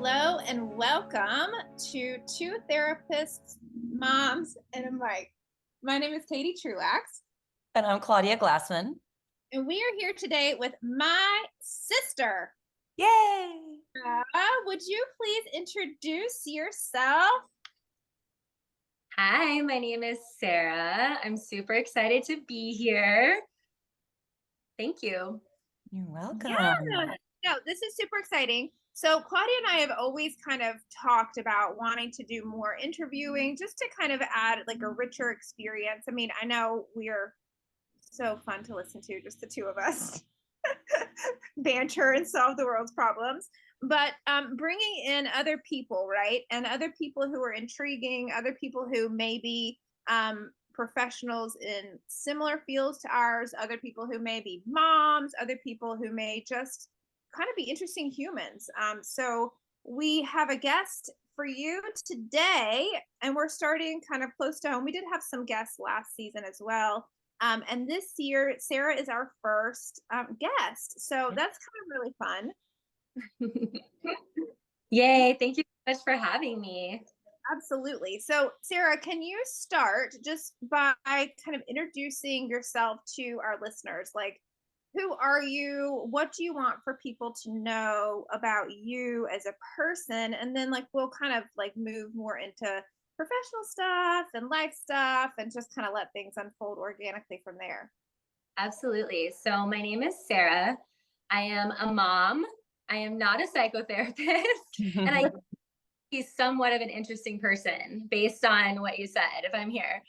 Hello and welcome to Two Therapists, Moms, and a Mic. My name is Katie Truax, And I'm Claudia Glassman. and we are here today with my sister. Yay! Would you please introduce yourself? Hi, my name is Sara. I'm super excited to be here. Thank you. You're welcome. Yeah, no, this is super exciting. So Claudia and I have always kind of talked about wanting to do more interviewing just to kind of add like a richer experience. I mean, I know we're so fun to listen to, just the two of us banter and solve the world's problems. But bringing in other people, right? And other people who are intriguing, other people who maybe professionals in similar fields to ours, other people who may be moms, other people who may just kind of be interesting humans. So we have a guest for you today, and we're starting kind of close to home. We did have some guests last season as well. And this year, Sara is our first guest. So that's kind of really fun. Yay, thank you so much for having me. Absolutely. So, Sara, can you start just by kind of introducing yourself to our listeners? Like, who are you? What do you want for people to know about you as a person? And then, like, we'll kind of like move more into professional stuff and life stuff and just kind of let things unfold organically from there. Absolutely. So my name is Sara. I am a mom. I am not a psychotherapist, and I he's somewhat of an interesting person based on what you said, if I'm here.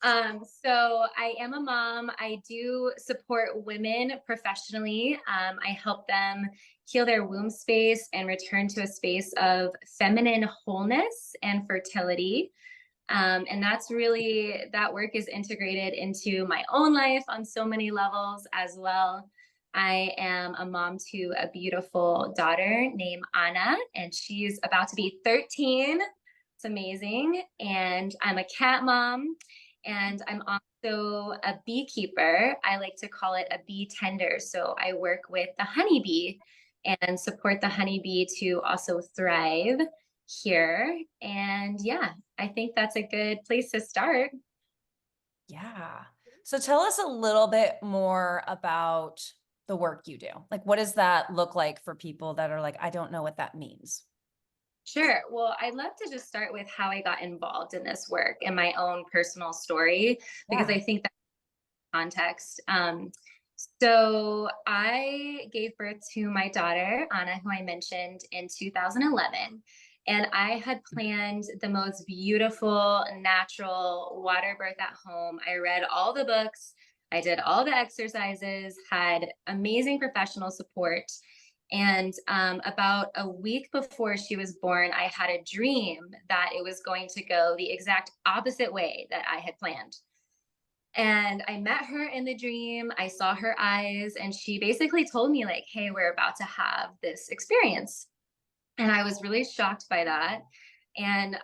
So I am a mom. I do support women professionally. I help them heal their womb space and return to a space of feminine wholeness and fertility. And that's really, that work is integrated into my own life on so many levels as well. I am a mom to a beautiful daughter named Anna, and she's about to be 13. It's amazing. And I'm a cat mom, and I'm also a beekeeper. I like to call it a bee tender. So I work with the honeybee and support the honeybee to also thrive here. And yeah, I think that's a good place to start. Yeah. So tell us a little bit more about the work you do. Like, what does that look like for people that are like, I don't know what that means? Sure. Well, I'd love to just start with how I got involved in this work and my own personal story, because Yeah. I think that context. So I gave birth to my daughter, Anna, who I mentioned in 2011. And I had planned the most beautiful, natural water birth at home. I read all the books, I did all the exercises, had amazing professional support. And about a week before she was born, I had a dream that it was going to go the exact opposite way that I had planned. And I met her in the dream. I saw her eyes, and she basically told me, like, hey, we're about to have this experience. And I was really shocked by that. And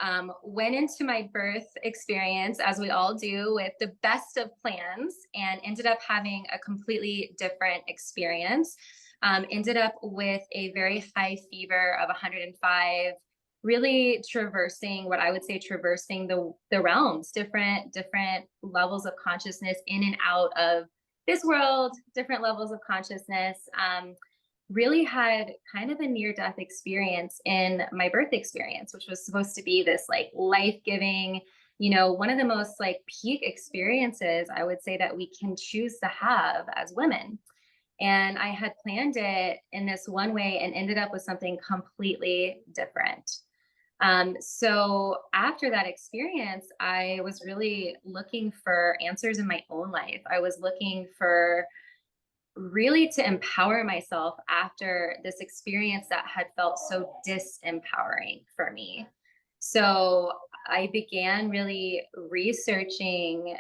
went into my birth experience, as we all do, with the best of plans, and ended up having a completely different experience. Ended up with a very high fever of 105, really traversing what I would say traversing the realms, different levels of consciousness in and out of this world, different levels of consciousness. Really had kind of a near death experience in my birth experience, which was supposed to be this like life-giving, one of the most like peak experiences I would say that we can choose to have as women. And I had planned it in this one way and ended up with something completely different. So after that experience, I was really looking for answers in my own life. I was looking for really to empower myself after this experience that had felt so disempowering for me. So I began really researching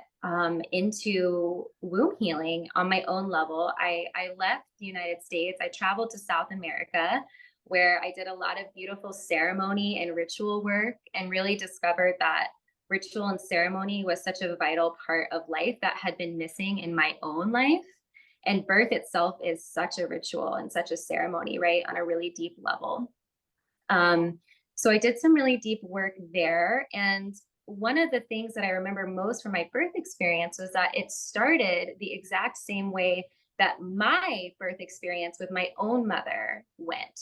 into womb healing on my own level. I left the United States. I traveled to South America, where I did a lot of beautiful ceremony and ritual work, and really discovered that ritual and ceremony was such a vital part of life that had been missing in my own life. And birth itself is such a ritual and such a ceremony, right, on a really deep level. So I did some really deep work there. And one of the things that I remember most from my birth experience was that it started the exact same way that my birth experience with my own mother went.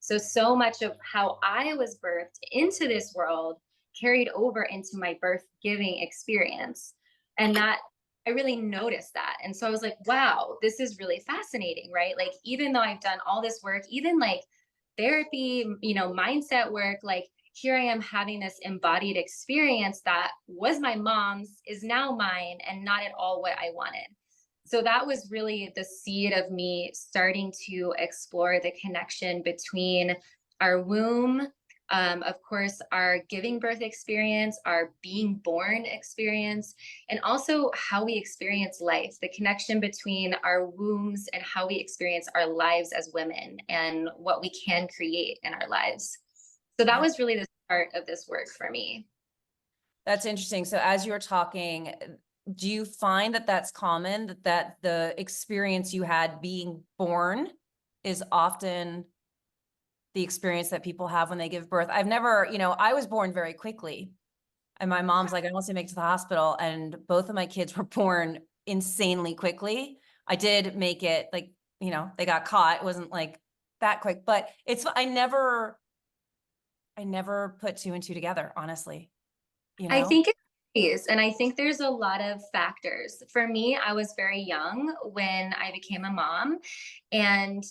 So much of how I was birthed into this world carried over into my birth giving experience. And that I really noticed that. And so I was like, wow, this is really fascinating, right? Like, even though I've done all this work, even like therapy, mindset work, like here I am having this embodied experience that was my mom's, is now mine, and not at all what I wanted. So that was really the seed of me starting to explore the connection between our womb, of course, our giving birth experience, our being born experience, and also how we experience life, the connection between our wombs and how we experience our lives as women and what we can create in our lives. So that was really the start of this work for me. That's interesting. So as you were talking, do you find that that's common, that the experience you had being born is often the experience that people have when they give birth? I've never, I was born very quickly, and my mom's like, I want to make it to the hospital. And both of my kids were born insanely quickly. I did make it, like, they got caught. It wasn't like that quick, but I never put two and two together, honestly. I think it is. And I think there's a lot of factors. For me, I was very young when I became a mom. And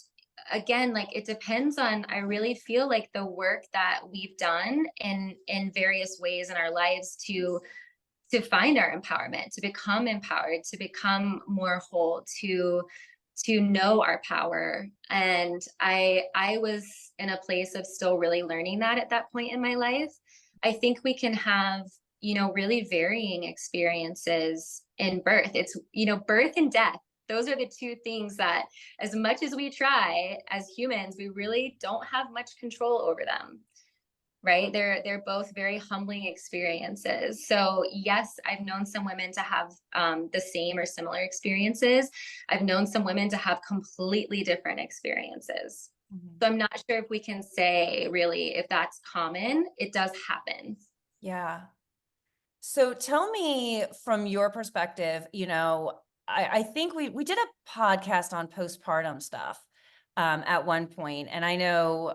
again, like, it depends on, I really feel like the work that we've done in various ways in our lives to find our empowerment, to become empowered, to become more whole, to know our power. And I was in a place of still really learning that at that point in my life. I think we can have, really varying experiences in birth. It's, birth and death. Those are the two things that, as much as we try as humans, we really don't have much control over them. Right? They're both very humbling experiences. So yes, I've known some women to have the same or similar experiences. I've known some women to have completely different experiences. So I'm not sure if we can say really if that's common. It does happen. Yeah. So tell me from your perspective, I think we did a podcast on postpartum stuff at one point, and I know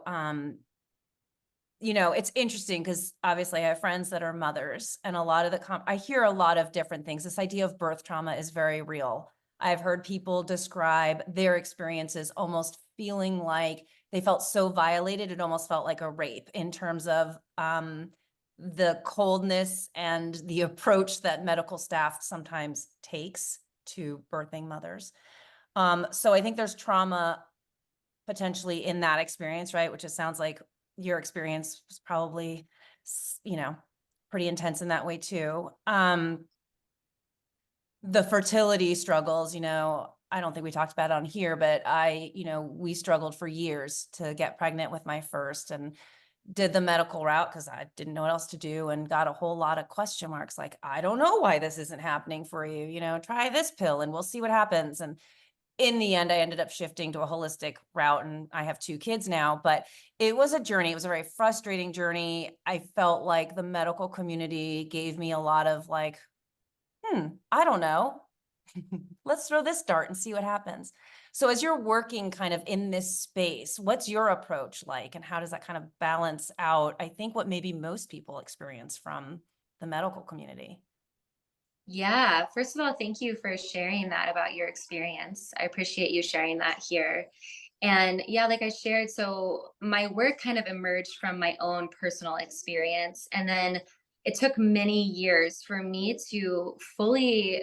it's interesting because obviously I have friends that are mothers, and a lot of I hear a lot of different things. This idea of birth trauma is very real. I've heard people describe their experiences almost feeling like they felt so violated, it almost felt like a rape in terms of the coldness and the approach that medical staff sometimes takes to birthing mothers. So I think there's trauma potentially in that experience, right? Which it sounds like your experience was probably, pretty intense in that way too. The fertility struggles, I don't think we talked about it on here, but we struggled for years to get pregnant with my first, and did the medical route because I didn't know what else to do, and got a whole lot of question marks. Like, I don't know why this isn't happening for you, try this pill and we'll see what happens. And in the end, I ended up shifting to a holistic route, and I have 2 kids now, but it was a journey. It was a very frustrating journey. I felt like the medical community gave me a lot of like, I don't know. Let's throw this dart and see what happens. So as you're working kind of in this space, what's your approach like, and how does that kind of balance out, I think, what maybe most people experience from the medical community? Yeah, first of all, thank you for sharing that about your experience. I appreciate you sharing that here. And yeah, like I shared, so my work kind of emerged from my own personal experience. And then it took many years for me to fully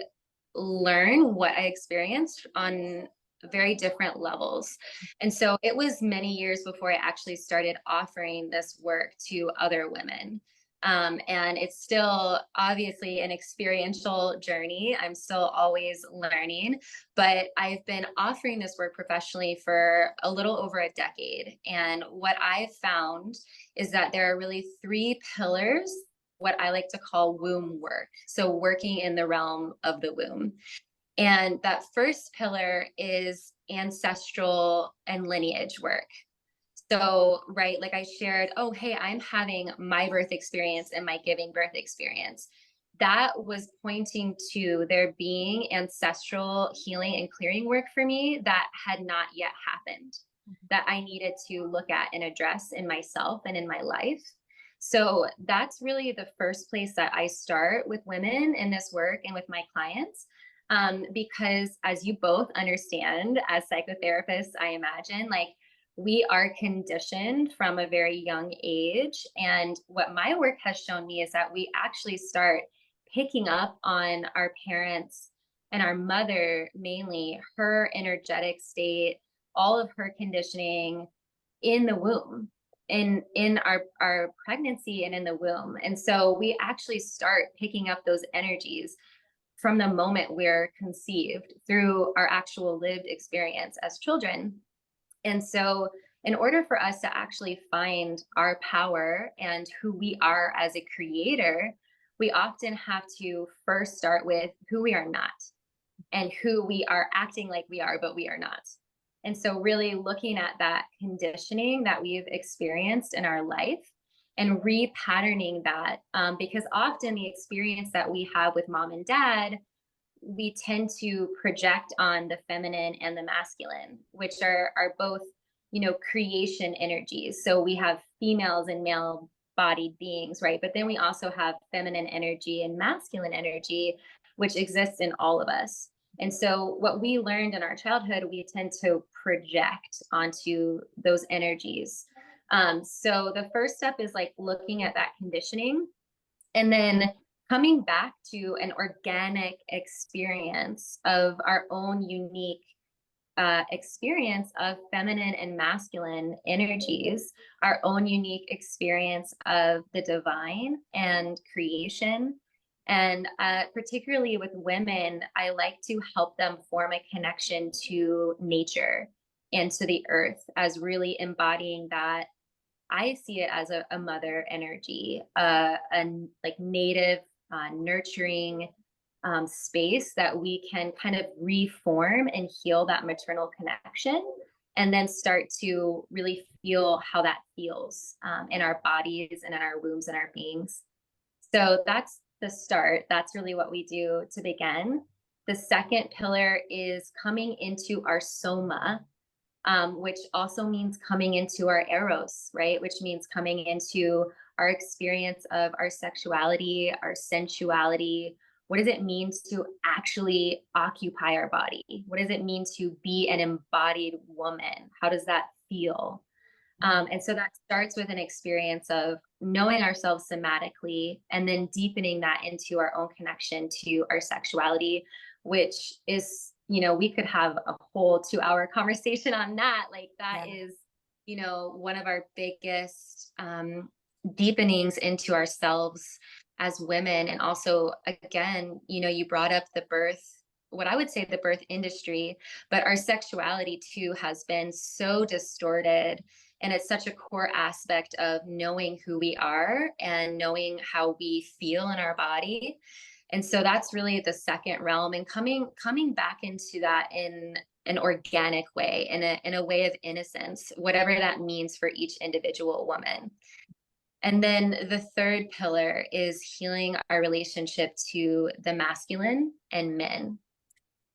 learn what I experienced on very different levels. And so it was many years before I actually started offering this work to other women. And it's still obviously an experiential journey. I'm still always learning, but I've been offering this work professionally for a little over a decade. And what I've found is that there are really 3 pillars, what I like to call womb work. So working in the realm of the womb. And that first pillar is ancestral and lineage work. So, right, like I shared, oh, hey, I'm having my birth experience and my giving birth experience. That was pointing to there being ancestral healing and clearing work for me that had not yet happened, that I needed to look at and address in myself and in my life. So that's really the first place that I start with women in this work and with my clients. Because as you both understand as psychotherapists, I imagine, like, we are conditioned from a very young age. And what my work has shown me is that we actually start picking up on our parents and our mother, mainly her energetic state, all of her conditioning in the womb, in our pregnancy and in the womb. And so we actually start picking up those energies from the moment we're conceived through our actual lived experience as children. And so, in order for us to actually find our power and who we are as a creator, we often have to first start with who we are not and who we are acting like we are, but we are not. And so, really looking at that conditioning that we've experienced in our life and repatterning that, because often the experience that we have with mom and dad, we tend to project on the feminine and the masculine, which are both, creation energies. So we have females and male bodied beings, right? But then we also have feminine energy and masculine energy, which exists in all of us. And so what we learned in our childhood, we tend to project onto those energies. So the first step is like looking at that conditioning and then coming back to an organic experience of our own unique experience of feminine and masculine energies, our own unique experience of the divine and creation. And particularly with women, I like to help them form a connection to nature and to the earth as really embodying that. I see it as a mother energy, and like native, nurturing space that we can kind of reform and heal that maternal connection, and then start to really feel how that feels in our bodies and in our wombs and our beings. So that's the start. That's really what we do to begin. The second pillar is coming into our soma, which also means coming into our eros, right? Which means coming into our experience of our sexuality, our sensuality. What does it mean to actually occupy our body? What does it mean to be an embodied woman? How does that feel? And so that starts with an experience of knowing ourselves somatically and then deepening that into our own connection to our sexuality, which is, we could have a whole 2-hour conversation on that. Like that is, one of our biggest deepenings into ourselves as women. And also, again, you brought up the birth, what I would say the birth industry, but our sexuality too has been so distorted. And it's such a core aspect of knowing who we are and knowing how we feel in our body. And so that's really the second realm, and coming back into that in an organic way, in a way of innocence, whatever that means for each individual woman. And then the third pillar is healing our relationship to the masculine and men,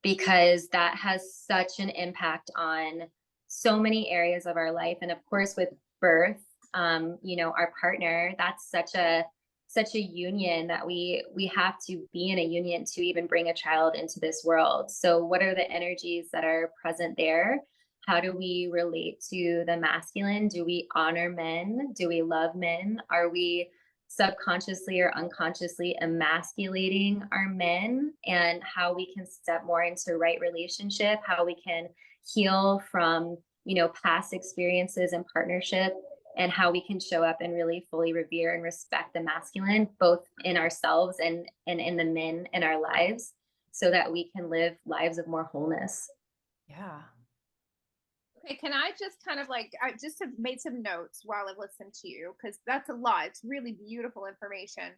because that has such an impact on so many areas of our life. And of course, with birth, our partner, that's such a union that we have to be in a union to even bring a child into this world. So what are the energies that are present there? How do we relate to the masculine? Do we honor men? Do we love men? Are we subconsciously or unconsciously emasculating our men? And how we can step more into right relationship, how we can heal from, past experiences and partnership, and how we can show up and really fully revere and respect the masculine, both in ourselves and in the men in our lives, so that we can live lives of more wholeness. Yeah. Okay, can I just kind of like, I just have made some notes while I've listened to you, because that's a lot. It's really beautiful information.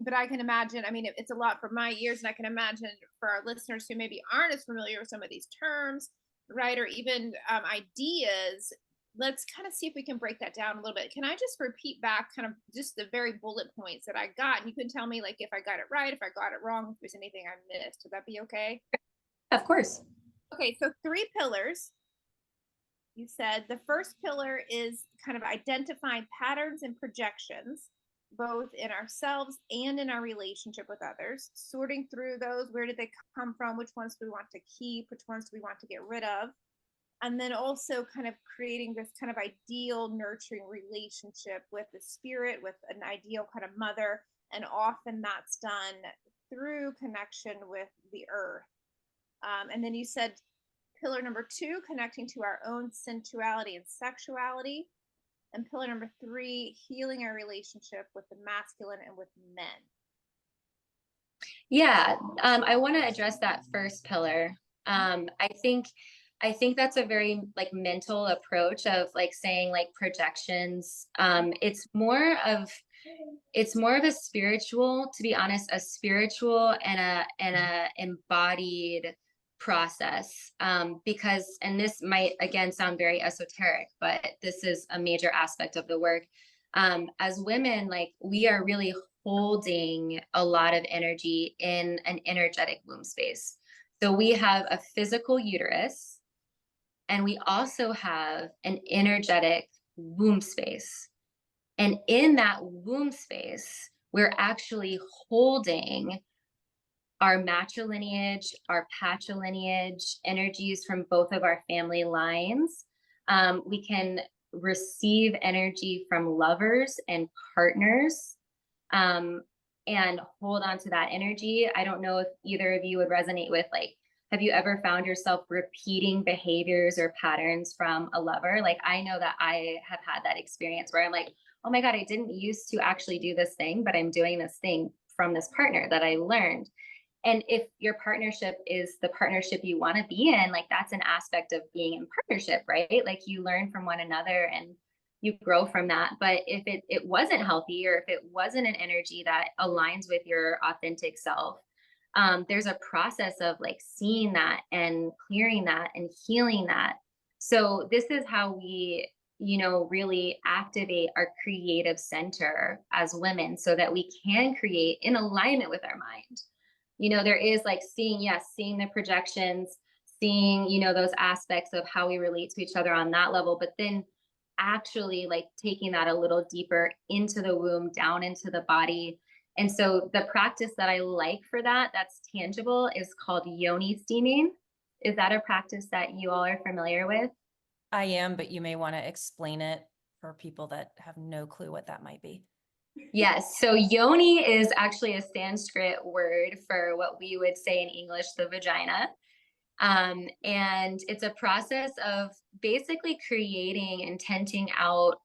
But I can imagine, I mean, it's a lot for my ears, and I can imagine for our listeners who maybe aren't as familiar with some of these terms, right? Or even ideas, let's kind of see if we can break that down a little bit. Can I just repeat back kind of just the very bullet points that I got? And you can tell me like if I got it right, if I got it wrong, if there's anything I missed. Would that be okay? Of course. Okay, so 3 pillars. You said the first pillar is kind of identifying patterns and projections, both in ourselves and in our relationship with others, sorting through those. Where did they come from? Which ones do we want to keep? Which ones do we want to get rid of? And then also kind of creating this kind of ideal nurturing relationship with the spirit, with an ideal kind of mother. And often that's done through connection with the earth. And then you said pillar number 2, connecting to our own sensuality and sexuality. And pillar number 3, healing our relationship with the masculine and with men. Yeah, I want to address that first pillar. I think that's a very like mental approach of like saying like projections. It's more of a spiritual, to be honest, a spiritual and a embodied process. Because, and this might again sound very esoteric, but this is a major aspect of the work. As women, like we are really holding a lot of energy in an energetic womb space. So we have a physical uterus, and we also have an energetic womb space. And in that womb space, we're actually holding our matrilineage, our patrilineage, energies from both of our family lines. We can receive energy from lovers and partners, and hold on to that energy. I don't know if either of you would resonate with like, have you ever found yourself repeating behaviors or patterns from a lover? Like, I know that I have had that experience where I'm like, oh my God, I didn't used to actually do this thing, but I'm doing this thing from this partner that I learned. And if your partnership is the partnership you want to be in, like that's an aspect of being in partnership, right? Like you learn from one another and you grow from that. But if it wasn't healthy, or if it wasn't an energy that aligns with your authentic self, there's a process of like seeing that and clearing that and healing that. So this is how we, you know, really activate our creative center as women so that we can create in alignment with our mind. You know, there is like seeing, yes, seeing the projections, seeing, you know, those aspects of how we relate to each other on that level, but then actually like taking that a little deeper into the womb, down into the body. And so the practice that I like for that, that's tangible, is called yoni steaming. Is that a practice that you all are familiar with? I am, but you may want to explain it for people that have no clue what that might be. Yes. So yoni is actually a Sanskrit word for what we would say in English, the vagina. And it's a process of basically creating and tenting out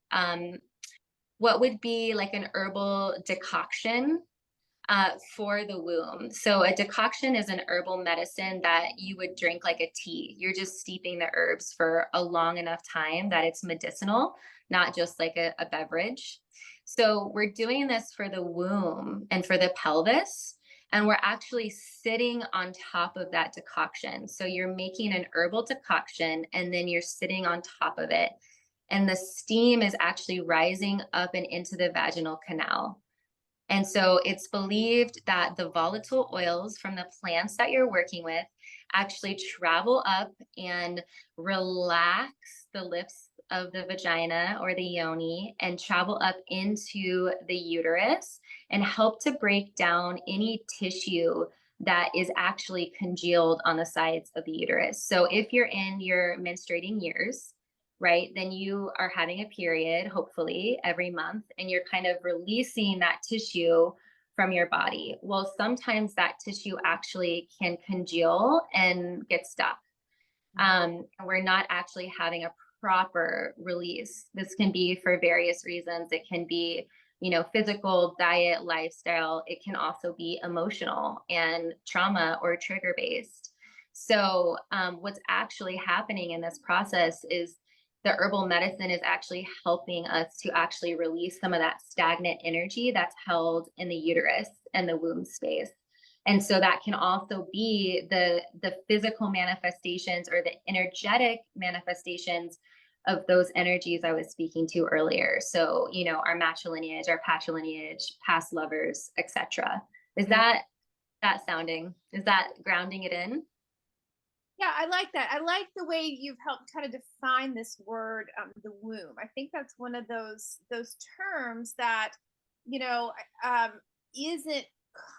what would be like an herbal decoction for the womb. So a decoction is an herbal medicine that you would drink like a tea. You're just steeping the herbs for a long enough time that it's medicinal, not just like a beverage. So we're doing this for the womb and for the pelvis. And we're actually sitting on top of that decoction. So you're making an herbal decoction and then you're sitting on top of it. And the steam is actually rising up and into the vaginal canal. And so it's believed that the volatile oils from the plants that you're working with actually travel up and relax the lips of the vagina or the yoni and travel up into the uterus and help to break down any tissue that is actually congealed on the sides of the uterus. So if you're in your menstruating years, right, then you are having a period, hopefully every month, and you're kind of releasing that tissue from your body. Well, sometimes that tissue actually can congeal and get stuck. And we're not actually having a proper release. This can be for various reasons. It can be, you know, physical, diet, lifestyle. It can also be emotional and trauma or trigger based. So what's actually happening in this process is the herbal medicine is actually helping us to actually release some of that stagnant energy that's held in the uterus and the womb space. And so that can also be the physical manifestations or the energetic manifestations of those energies I was speaking to earlier. So, you know, our matrilineage, our patrilineage, past lovers, etc. Is that sounding? Is that grounding it in? Yeah, I like that. I like the way you've helped kind of define this word, the womb. I think that's one of those terms that, you know, isn't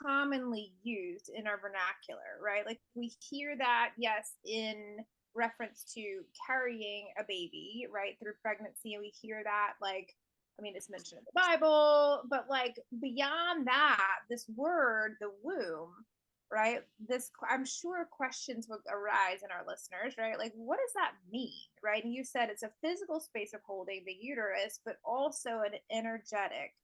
commonly used in our vernacular, right? Like we hear that, yes, in reference to carrying a baby, right, through pregnancy, and we hear that like, I mean, it's mentioned in the Bible, but like beyond that, this word, the womb, right? This, I'm sure questions will arise in our listeners, right? Like, what does that mean, right? And you said it's a physical space of holding the uterus, but also an energetic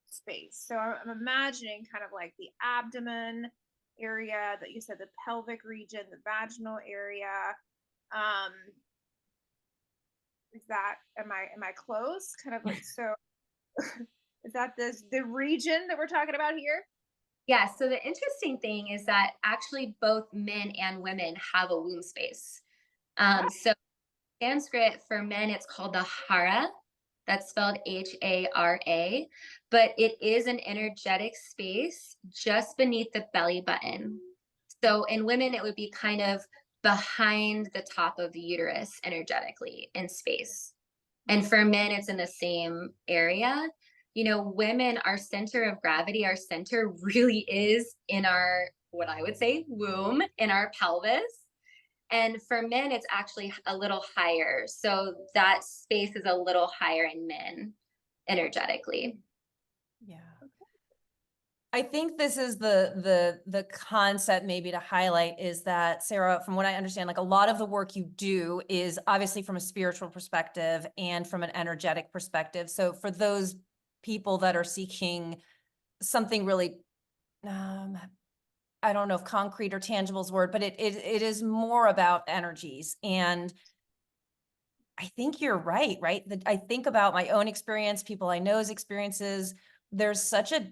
space. So I'm imagining kind of like the abdomen area that you said, the pelvic region, the vaginal area. Um, is that, am I close? Kind of like, so is that the region that we're talking about here? Yeah, so the interesting thing is that actually both men and women have a womb space. So Sanskrit for men, it's called the hara. That's spelled Hara, but it is an energetic space just beneath the belly button. So in women, it would be kind of behind the top of the uterus energetically in space. And for men, it's in the same area. You know, women, our center of gravity, our center really is in our, what I would say, womb, in our pelvis. And for men, it's actually a little higher. So that space is a little higher in men energetically. Yeah. I think this is the concept maybe to highlight is that, Sarah, from what I understand, like a lot of the work you do is obviously from a spiritual perspective and from an energetic perspective. So for those people that are seeking something really, I don't know if concrete or tangible is word, but it is more about energies. And I think you're right, right? I think about my own experience, people I know's experiences. There's such a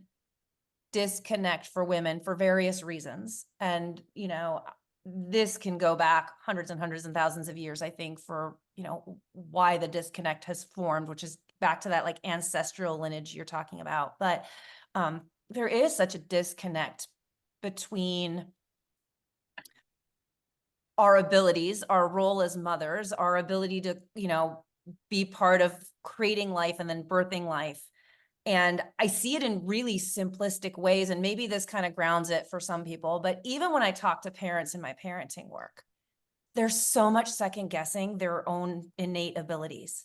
disconnect for women for various reasons. And, you know, this can go back hundreds and hundreds and thousands of years, I think, for, you know, why the disconnect has formed, which is back to that like ancestral lineage you're talking about. But there is such a disconnect between our abilities, our role as mothers, our ability to, you know, be part of creating life and then birthing life. And I see it in really simplistic ways. And maybe this kind of grounds it for some people. But even when I talk to parents in my parenting work, there's so much second guessing their own innate abilities,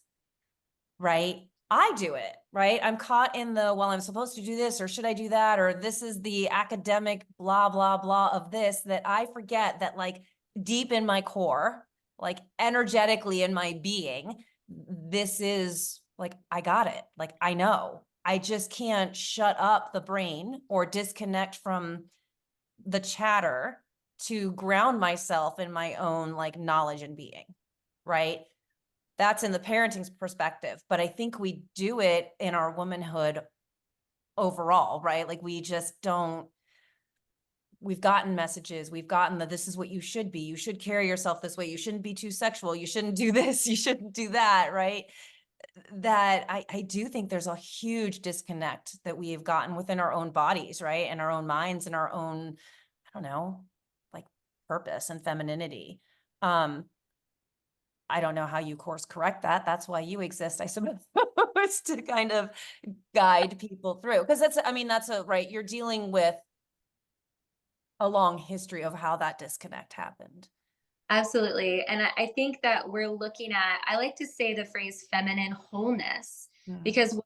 right? I do it, right? I'm caught in the, well, I'm supposed to do this, or should I do that? Or this is the academic blah, blah, blah of this, that I forget that like deep in my core, like energetically in my being, this is like, I got it. Like, I know. I just can't shut up the brain or disconnect from the chatter to ground myself in my own like knowledge and being, right? That's in the parenting perspective. But I think we do it in our womanhood overall, right? Like we just don't, we've gotten messages, we've gotten that this is what you should be. You should carry yourself this way. You shouldn't be too sexual. You shouldn't do this. You shouldn't do that, right? That I do think there's a huge disconnect that we have gotten within our own bodies, right? And our own minds and our own, I don't know, like purpose and femininity. I don't know how you course correct that. That's why you exist, I suppose, to kind of guide people through. Because that's, I mean, that's a, right, you're dealing with a long history of how that disconnect happened. Absolutely. And I think that we're looking at, I like to say the phrase feminine wholeness, because we're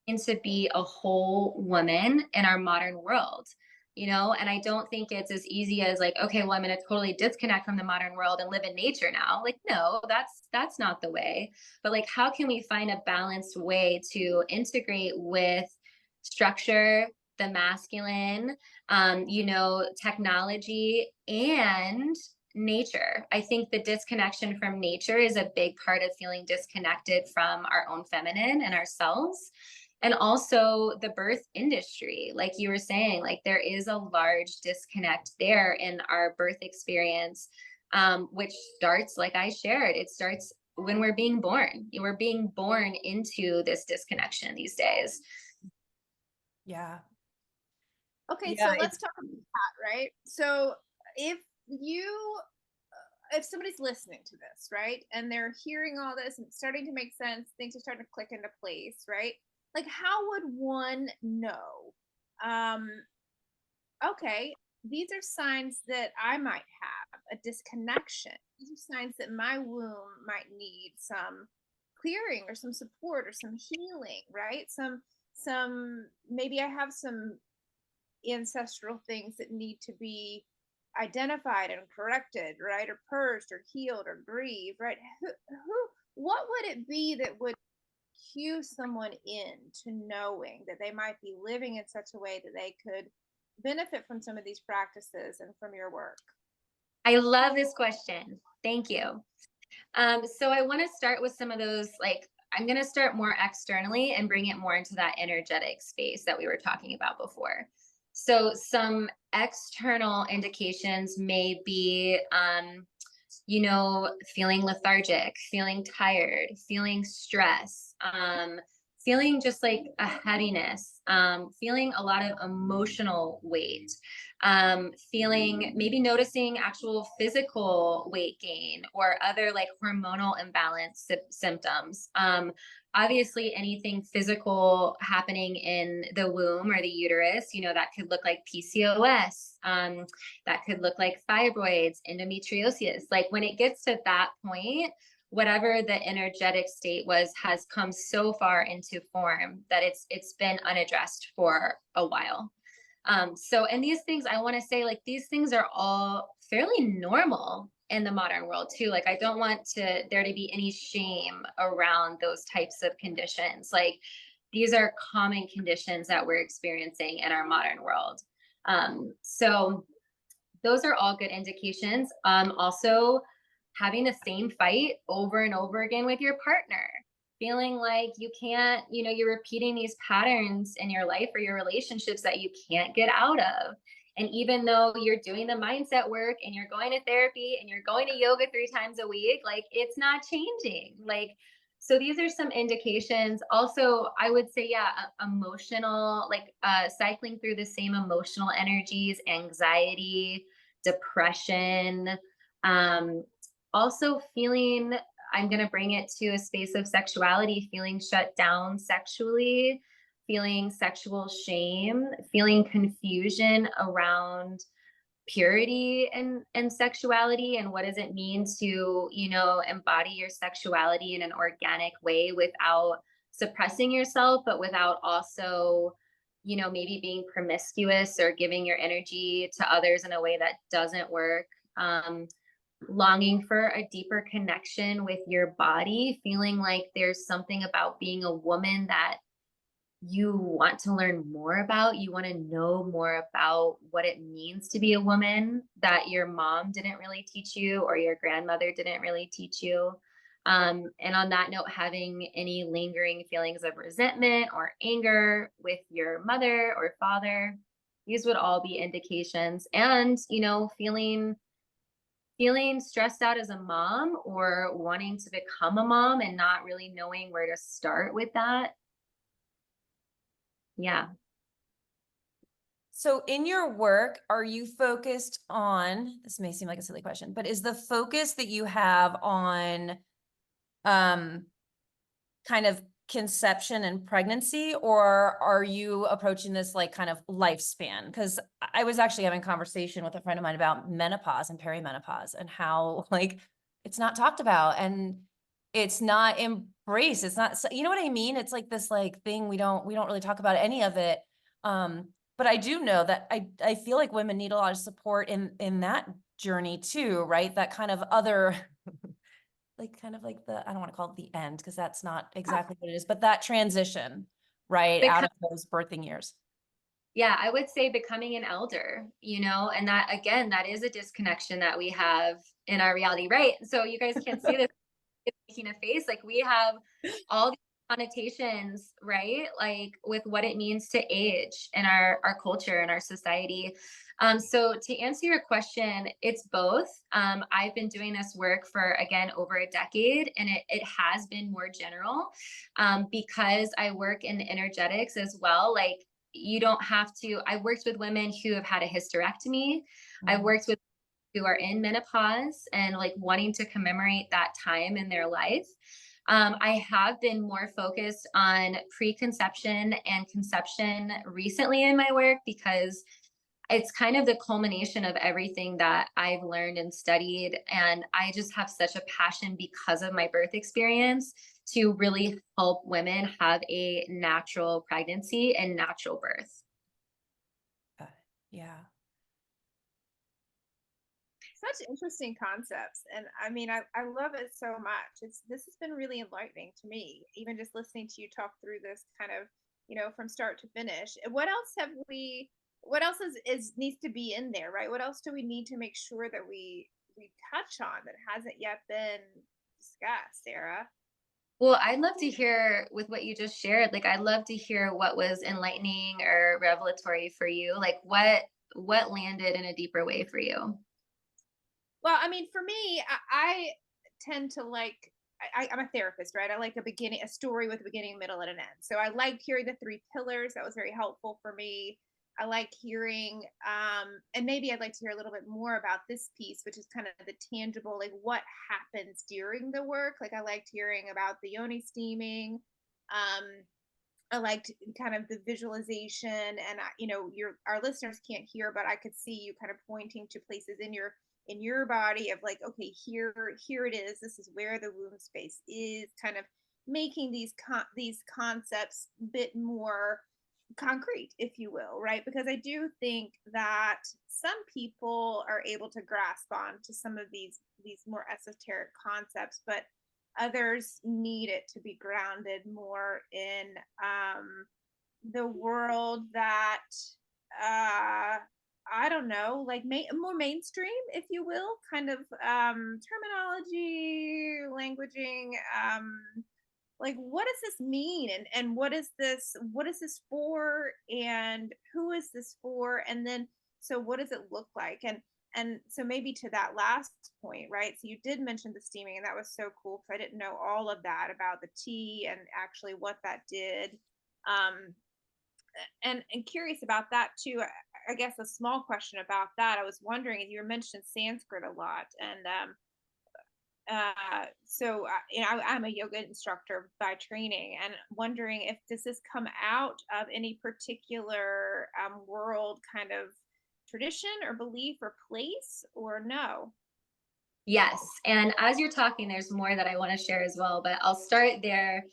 looking to be a whole woman in our modern world, you know, and I don't think it's as easy as like, okay, well, I'm going to totally disconnect from the modern world and live in nature now. Like, no, that's not the way. But like, how can we find a balanced way to integrate with structure, the masculine, you know, technology and nature? I think the disconnection from nature is a big part of feeling disconnected from our own feminine and ourselves. And also the birth industry, like you were saying, like there is a large disconnect there in our birth experience, which starts, like I shared, it starts when we're being born. We're being born into this disconnection these days. Yeah. Okay, Yeah. so let's talk about that, right? So if you if somebody's listening to this, right, and they're hearing all this and it's starting to make sense, things are starting to click into place, right? Like, how would one know? Um, okay, these are signs that I might have a disconnection. These are signs that my womb might need some clearing or some support or some healing, right? Some maybe I have some ancestral things that need to be identified and corrected, right? Or purged or healed or grieved, right? What would it be that would cue someone in to knowing that they might be living in such a way that they could benefit from some of these practices and from your work? I love this question. Thank you. So I want to start with some of those, like, I'm going to start more externally and bring it more into that energetic space that we were talking about before. So some external indications may be, feeling lethargic, feeling tired, feeling stress, feeling just like a heaviness, feeling a lot of emotional weight, feeling, maybe noticing actual physical weight gain or other like hormonal imbalance symptoms. Obviously, anything physical happening in the womb or the uterus, that could look like PCOS, that could look like fibroids, endometriosis. Like when it gets to that point, whatever the energetic state was has come so far into form that it's been unaddressed for a while. And these things, I want to say, like, these things are all fairly normal in the modern world too. Like, I don't want there to be any shame around those types of conditions. Like, these are common conditions that we're experiencing in our modern world. So those are all good indications. Also, having the same fight over and over again with your partner, feeling like you can't, you're repeating these patterns in your life or your relationships that you can't get out of. And even though you're doing the mindset work and you're going to therapy and you're going to yoga 3 times a week, like, it's not changing. Like, so these are some indications. Also, I would say, yeah, emotional, like cycling through the same emotional energies, anxiety, depression, also feeling, I'm going to bring it to a space of sexuality, feeling shut down sexually, feeling sexual shame, feeling confusion around purity and sexuality, and what does it mean to, embody your sexuality in an organic way without suppressing yourself, but without also, maybe being promiscuous or giving your energy to others in a way that doesn't work. Longing for a deeper connection with your body, feeling like there's something about being a woman that you want to learn more about. You want to know more about what it means to be a woman that your mom didn't really teach you or your grandmother didn't really teach you. And on that note, having any lingering feelings of resentment or anger with your mother or father, these would all be indications. And, feeling stressed out as a mom or wanting to become a mom and not really knowing where to start with that. Yeah. So in your work, are you focused on, this may seem like a silly question, but is the focus that you have on kind of conception and pregnancy, or are you approaching this like kind of lifespan? Because I was actually having a conversation with a friend of mine about menopause and perimenopause and how like it's not talked about and it's not embraced. It's not, you know what I mean? It's like this like thing we don't really talk about any of it. But I do know that I feel like women need a lot of support in that journey too, right? That kind of other like kind of like the, I don't want to call it the end because that's not exactly what it is, but that transition, right, out of those birthing years. Yeah, I would say becoming an elder, and that, again, that is a disconnection that we have in our reality, right? So you guys can't see this, making a face. Like, we have all these connotations, right? Like with what it means to age in our culture and our society. So to answer your question, it's both. I've been doing this work for, again, over a decade, and it has been more general, because I work in energetics as well. Like, you don't have to, I worked with women who have had a hysterectomy. I worked with who are in menopause and like wanting to commemorate that time in their life. I have been more focused on preconception and conception recently in my work, because it's kind of the culmination of everything that I've learned and studied. And I just have such a passion, because of my birth experience, to really help women have a natural pregnancy and natural birth. Got it. Yeah. Such interesting concepts. And I mean, I love it so much. This has been really enlightening to me, even just listening to you talk through this kind of, from start to finish. What else what else is needs to be in there, right? What else do we need to make sure that we touch on that hasn't yet been discussed, Sarah? Well, I'd love to hear with what you just shared. Like, I'd love to hear what was enlightening or revelatory for you. Like, what landed in a deeper way for you? Well, I mean, for me, I tend to like. I'm a therapist, right? I like a story with a beginning, middle, and an end. So I liked hearing the three pillars. That was very helpful for me. I like hearing, and maybe I'd like to hear a little bit more about this piece, which is kind of the tangible, like what happens during the work. Like I liked hearing about the yoni steaming. Um, I liked kind of the visualization, and our listeners can't hear, but I could see you kind of pointing to places in your body of like, okay, here it is. This is where the womb space is. Kind of making these concepts a bit more concrete, if you will, right? Because I do think that some people are able to grasp on to some of these more esoteric concepts, but others need it to be grounded more in the world that I don't know, like more mainstream, if you will, kind of terminology, languaging, like what does this mean, and what is this for, and who is this for, and then so what does it look like, and so maybe to that last point, right? So you did mention the steaming, and that was so cool because I didn't know all of that about the tea and actually what that did. um and curious about that too. I guess a small question about that. I was wondering, you mentioned Sanskrit a lot, and so I'm a yoga instructor by training, and wondering if does this come out of any particular world kind of tradition or belief or place, or no? Yes. And as you're talking, there's more that I want to share as well, but I'll start there.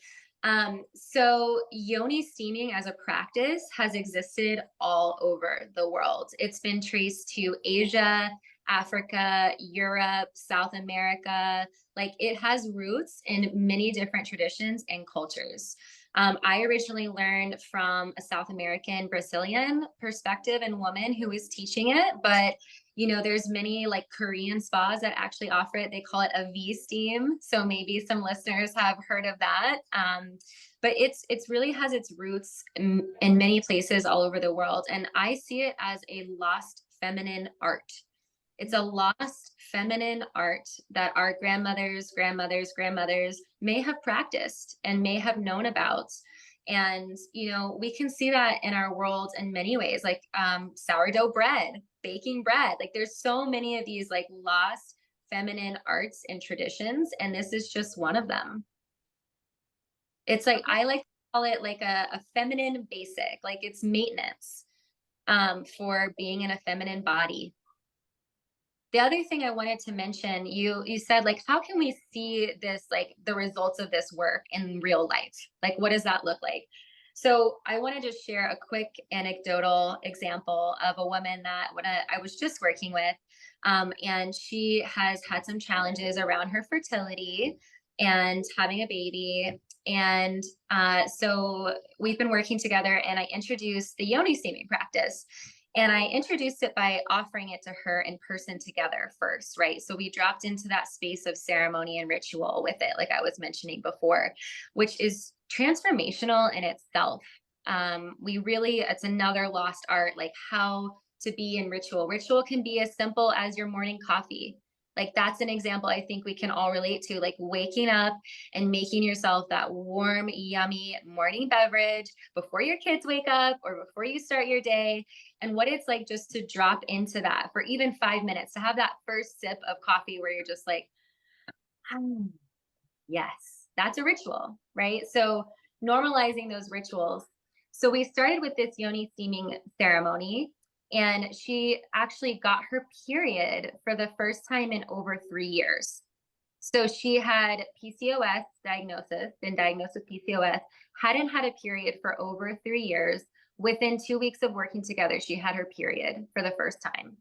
So yoni steaming as a practice has existed all over the world. It's been traced to Asia, Africa, Europe, South America. Like, it has roots in many different traditions and cultures. I originally learned from a South American Brazilian perspective and woman who was teaching it, but there's many like Korean spas that actually offer it. They call it a V steam. So maybe some listeners have heard of that. But it's really has its roots in many places all over the world. And I see it as a lost feminine art. It's a lost feminine art that our grandmothers may have practiced and may have known about. And, we can see that in our world in many ways, like sourdough bread, baking bread. Like, there's so many of these like lost feminine arts and traditions. And this is just one of them. It's like, I like to call it like a feminine basic, like it's maintenance for being in a feminine body. The other thing I wanted to mention, you said, like, how can we see this, like the results of this work in real life? Like, what does that look like? So I want to just share a quick anecdotal example of a woman that I was just working with. And she has had some challenges around her fertility and having a baby. And so we've been working together, and I introduced the yoni steaming practice. And I introduced it by offering it to her in person together first, right? So we dropped into that space of ceremony and ritual with it, like I was mentioning before, which is transformational in itself. It's another lost art, like how to be in ritual. Ritual can be as simple as your morning coffee. Like that's an example I think we can all relate to, like waking up and making yourself that warm, yummy morning beverage before your kids wake up or before you start your day, and what it's like just to drop into that for even 5 minutes, to have that first sip of coffee where you're just like, "Hmm, yes, that's a ritual," right? So normalizing those rituals. So we started with this yoni steaming ceremony, and she actually got her period for the first time in over 3 years. So she had PCOS diagnosis, been diagnosed with PCOS, hadn't had a period for over 3 years. Within 2 weeks of working together, she had her period for the first time.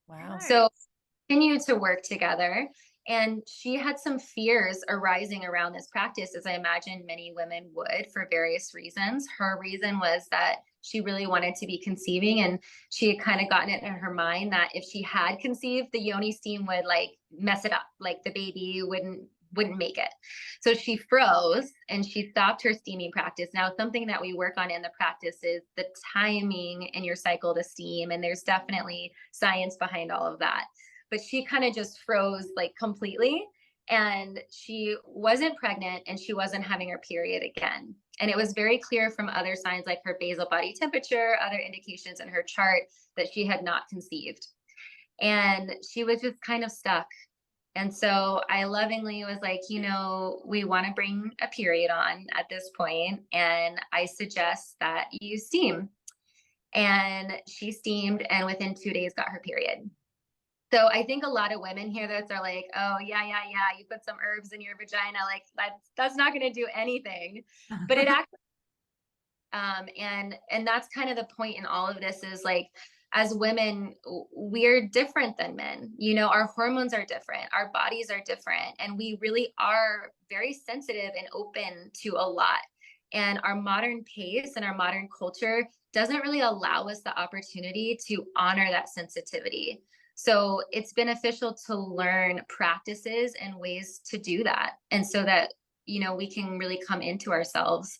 Wow. So Nice. continued to work together. And she had some fears arising around this practice, as I imagine many women would for various reasons. Her reason was that she really wanted to be conceiving, and she had kind of gotten it in her mind that if she had conceived, the yoni steam would like mess it up, like the baby wouldn't make it. So she froze and she stopped her steaming practice. Now, something that we work on in the practice is the timing in your cycle to steam, and there's definitely science behind all of that. But she kind of just froze like completely, and she wasn't pregnant and she wasn't having her period again. And it was very clear from other signs like her basal body temperature, other indications in her chart, that she had not conceived. And she was just kind of stuck. And so I lovingly was like, we want to bring a period on at this point, and I suggest that you steam. And she steamed, and within 2 days got her period. So I think a lot of women hear this are like, oh yeah, yeah, yeah, you put some herbs in your vagina, like that's not going to do anything. But it actually, and that's kind of the point in all of this is like, as women, we're different than men. Our hormones are different, our bodies are different, and we really are very sensitive and open to a lot. And our modern pace and our modern culture doesn't really allow us the opportunity to honor that sensitivity. So it's beneficial to learn practices and ways to do that. And so that, we can really come into ourselves.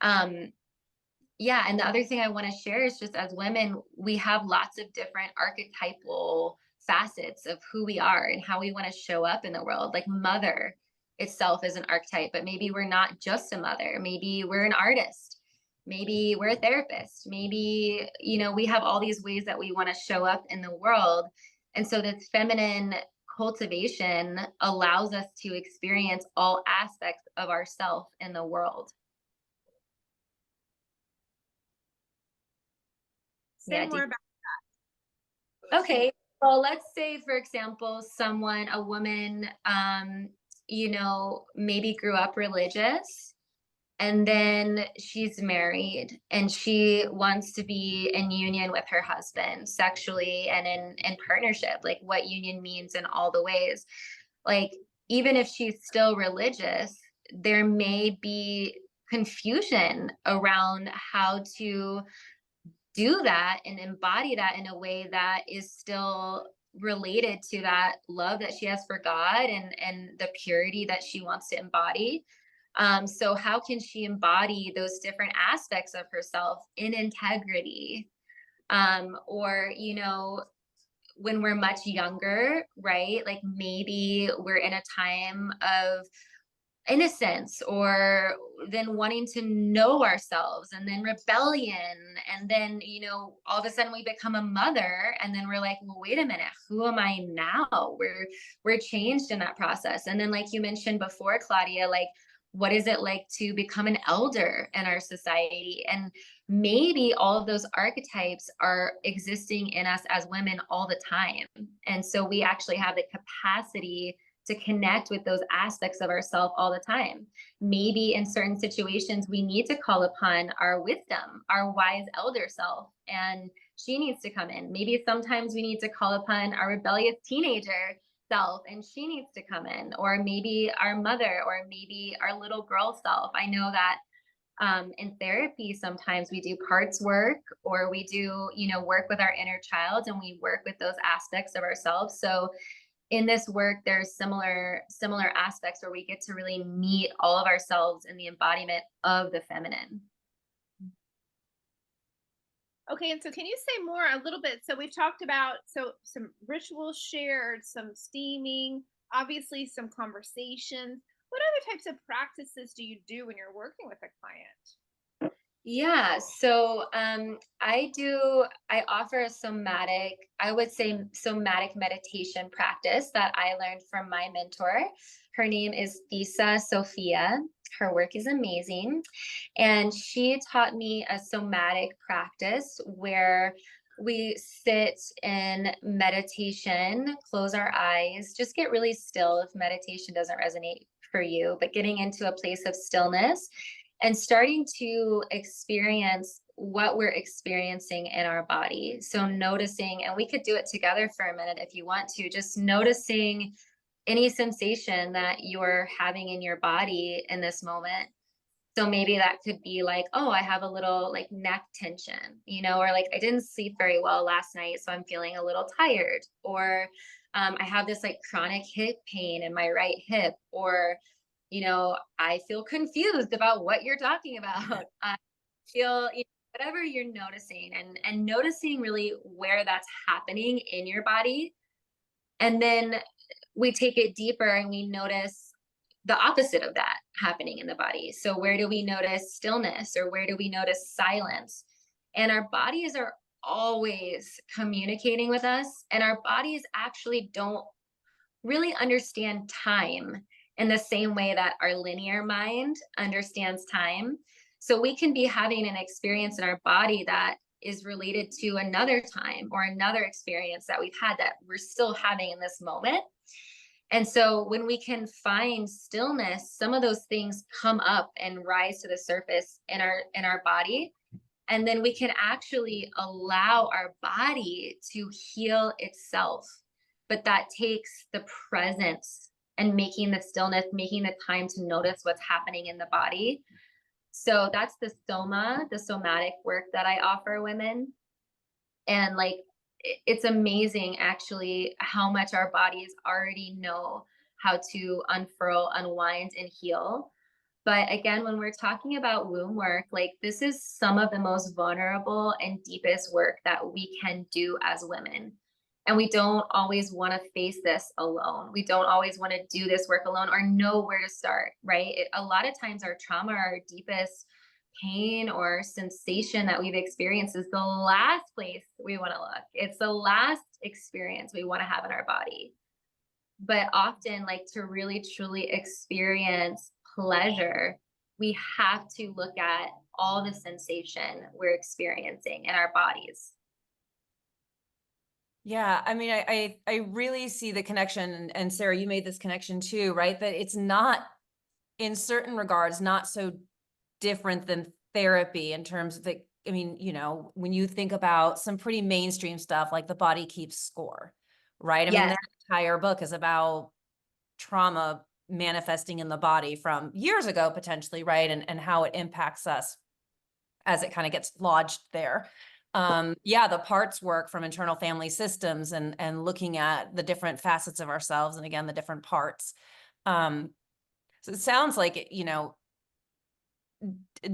Yeah. And the other thing I want to share is just as women, we have lots of different archetypal facets of who we are and how we want to show up in the world. Like mother itself is an archetype, but maybe we're not just a mother. Maybe we're an artist. Maybe we're a therapist. Maybe, we have all these ways that we want to show up in the world. And so this feminine cultivation allows us to experience all aspects of ourself in the world. Say Yeah. more about. Okay. Well, let's say, for example, a woman, maybe grew up religious, and then she's married and she wants to be in union with her husband sexually and in partnership, like what union means in all the ways. Like, even if she's still religious, there may be confusion around how to do that and embody that in a way that is still related to that love that she has for God and the purity that she wants to embody. So how can she embody those different aspects of herself in integrity? Or, when we're much younger, right? Like maybe we're in a time of innocence, or then wanting to know ourselves, and then rebellion, and then all of a sudden we become a mother, and then we're like, well, wait a minute, who am I now? We're changed in that process. And then, like you mentioned before, Claudia, like what is it like to become an elder in our society? And maybe all of those archetypes are existing in us as women all the time, and so we actually have the capacity to connect with those aspects of ourselves all the time. Maybe in certain situations, we need to call upon our wisdom, our wise elder self, and she needs to come in. Maybe sometimes we need to call upon our rebellious teenager self, and she needs to come in, or maybe our mother, or maybe our little girl self. I know that In therapy, sometimes we do parts work, or we do, work with our inner child, and we work with those aspects of ourselves. So in this work, there's similar aspects where we get to really meet all of ourselves in the embodiment of the feminine. Okay, and so can you say more a little bit? So we've talked about some rituals shared, some steaming, obviously some conversations. What other types of practices do you do when you're working with a client? Yeah, so I offer a somatic, I would say somatic meditation practice that I learned from my mentor. Her name is Thisa Sophia. Her work is amazing. And she taught me a somatic practice where we sit in meditation, close our eyes, just get really still if meditation doesn't resonate for you, but getting into a place of stillness and starting to experience what we're experiencing in our body. So noticing, and we could do it together for a minute if you want to, just noticing any sensation that you're having in your body in this moment. So maybe that could be like, oh, I have a little like neck tension, or like I didn't sleep very well last night, so I'm feeling a little tired. Or I have this like chronic hip pain in my right hip. Or, I feel confused about what you're talking about. I feel, whatever you're noticing, and noticing really where that's happening in your body. And then we take it deeper and we notice the opposite of that happening in the body. So where do we notice stillness, or where do we notice silence? And our bodies are always communicating with us, and our bodies actually don't really understand time in the same way that our linear mind understands time. So we can be having an experience in our body that is related to another time or another experience that we've had that we're still having in this moment. And so when we can find stillness, some of those things come up and rise to the surface in our body. And then we can actually allow our body to heal itself. But that takes the presence and making the stillness, making the time to notice what's happening in the body. So that's the somatic work that I offer women. And like, it's amazing actually how much our bodies already know how to unfurl, unwind, and heal. But again, when we're talking about womb work, like this is some of the most vulnerable and deepest work that we can do as women. And we don't always want to face this alone. We don't always want to do this work alone or know where to start, right? A lot of times our trauma, our deepest pain or sensation that we've experienced is the last place we want to look. It's the last experience we want to have in our body. But often, like to really truly experience pleasure, we have to look at all the sensation we're experiencing in our bodies. Yeah, I mean, I really see the connection, and Sarah, you made this connection too, right? That it's not, in certain regards, not so different than therapy in terms of the, I mean, when you think about some pretty mainstream stuff like The Body Keeps Score, right? I mean, Yes. that entire book is about trauma manifesting in the body from years ago, potentially, right? And how it impacts us as it kind of gets lodged there. Yeah, the parts work from internal family systems and looking at the different facets of ourselves, and again, the different parts. So it sounds like,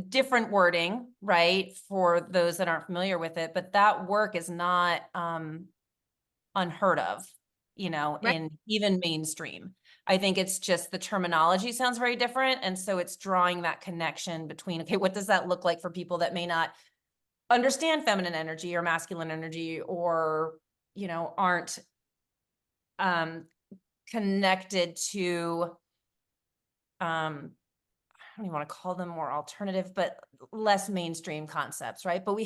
different wording, right, for those that aren't familiar with it, but that work is not unheard of, Right. in even mainstream. I think it's just the terminology sounds very different. And so it's drawing that connection between, okay, what does that look like for people that may not understand feminine energy or masculine energy, or, aren't connected to, I don't even want to call them more alternative, but less mainstream concepts, right? But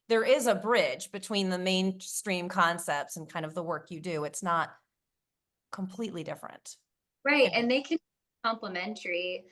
there is a bridge between the mainstream concepts and kind of the work you do. It's not completely different. Right. And they can be complementary.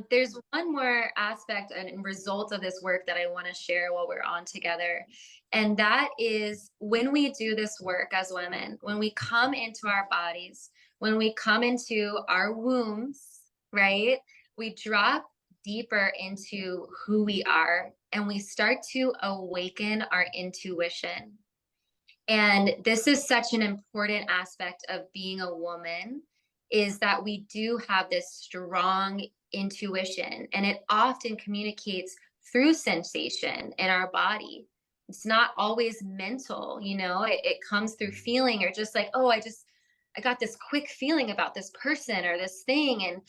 There's one more aspect and result of this work that I want to share while we're on together. And that is when we do this work as women, when we come into our bodies, when we come into our wombs, right? We drop deeper into who we are and we start to awaken our intuition. And this is such an important aspect of being a woman, is that we do have this strong intuition, and it often communicates through sensation in our body. It's not always mental, it comes through feeling, or just like, oh, I got this quick feeling about this person or this thing. And,